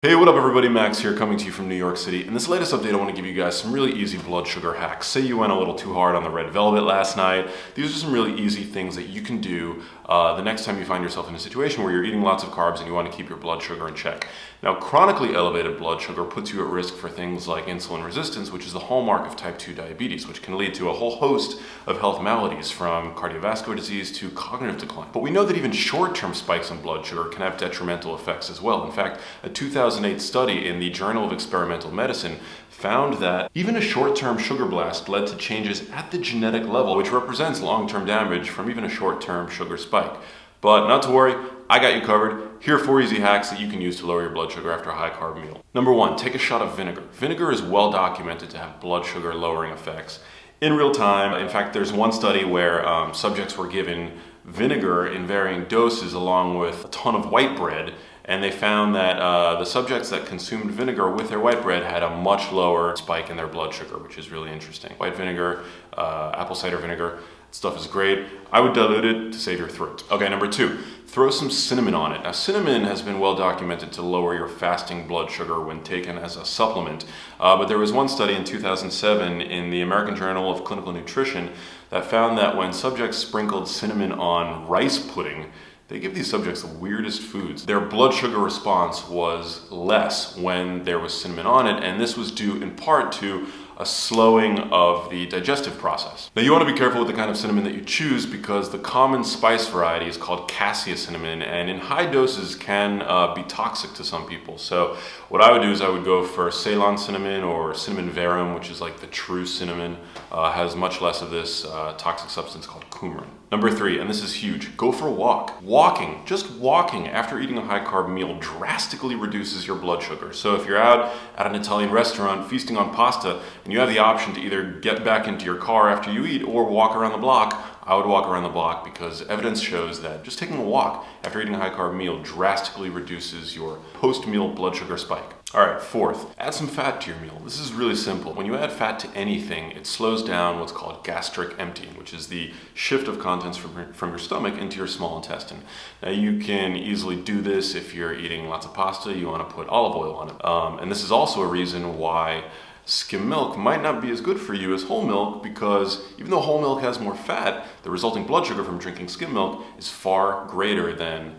Hey, what up everybody, Max here coming to you from New York City. In this latest update I want to give you guys some really easy blood sugar hacks. Say you went a little too hard on the red velvet last night. These are some really easy things that you can do the next time you find yourself in a situation where you're eating lots of carbs and you want to keep your blood sugar in check. Now, chronically elevated blood sugar puts you at risk for things like insulin resistance, which is the hallmark of type 2 diabetes, which can lead to a whole host of health maladies from cardiovascular disease to cognitive decline. But we know that even short-term spikes in blood sugar can have detrimental effects as well. In fact, a 2008 study in the Journal of Experimental Medicine found that even a short-term sugar blast led to changes at the genetic level, which represents long-term damage from even a short-term sugar spike. But not to worry, I got you covered. Here are 4 easy hacks that you can use to lower your blood sugar after a high-carb meal. Number 1, take a shot of vinegar. Vinegar is well documented to have blood sugar lowering effects in real time. In fact, there's one study where subjects were given vinegar in varying doses along with a ton of white bread, and they found that the subjects that consumed vinegar with their white bread had a much lower spike in their blood sugar, which is really interesting. White vinegar, apple cider vinegar, stuff is great. I would dilute it to save your throat. Okay, number 2, throw some cinnamon on it. Now, cinnamon has been well documented to lower your fasting blood sugar when taken as a supplement. But there was one study in 2007 in the American Journal of Clinical Nutrition that found that when subjects sprinkled cinnamon on rice pudding, they give these subjects the weirdest foods. Their blood sugar response was less when there was cinnamon on it, and this was due in part to a slowing of the digestive process. Now, you want to be careful with the kind of cinnamon that you choose because the common spice variety is called cassia cinnamon, and in high doses can be toxic to some people. So what I would do is I would go for Ceylon cinnamon or cinnamon verum, which is like the true cinnamon, has much less of this toxic substance called coumarin. Number 3, and this is huge, go for a walk. Walking, just walking after eating a high-carb meal drastically reduces your blood sugar. So if you're out at an Italian restaurant feasting on pasta and you have the option to either get back into your car after you eat or walk around the block, I would walk around the block because evidence shows that just taking a walk after eating a high-carb meal drastically reduces your post-meal blood sugar spike. All right, 4th, add some fat to your meal. This is really simple. When you add fat to anything, it slows down what's called gastric emptying, which is the shift of contents from your stomach into your small intestine. Now, you can easily do this if you're eating lots of pasta, you want to put olive oil on it. And this is also a reason why skim milk might not be as good for you as whole milk, because even though whole milk has more fat, the resulting blood sugar from drinking skim milk is far greater than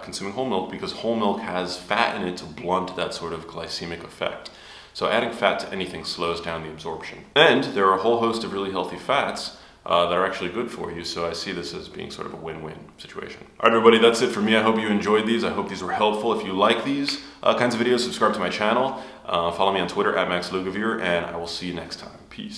consuming whole milk, because whole milk has fat in it to blunt that sort of glycemic effect. So adding fat to anything slows down the absorption. And there are a whole host of really healthy fats that are actually good for you, so I see this as being sort of a win-win situation. All right, everybody, that's it for me. I hope you enjoyed these. I hope these were helpful. If you like these kinds of videos, subscribe to my channel. Follow me on Twitter at MaxLugavere, and I will see you next time. Peace.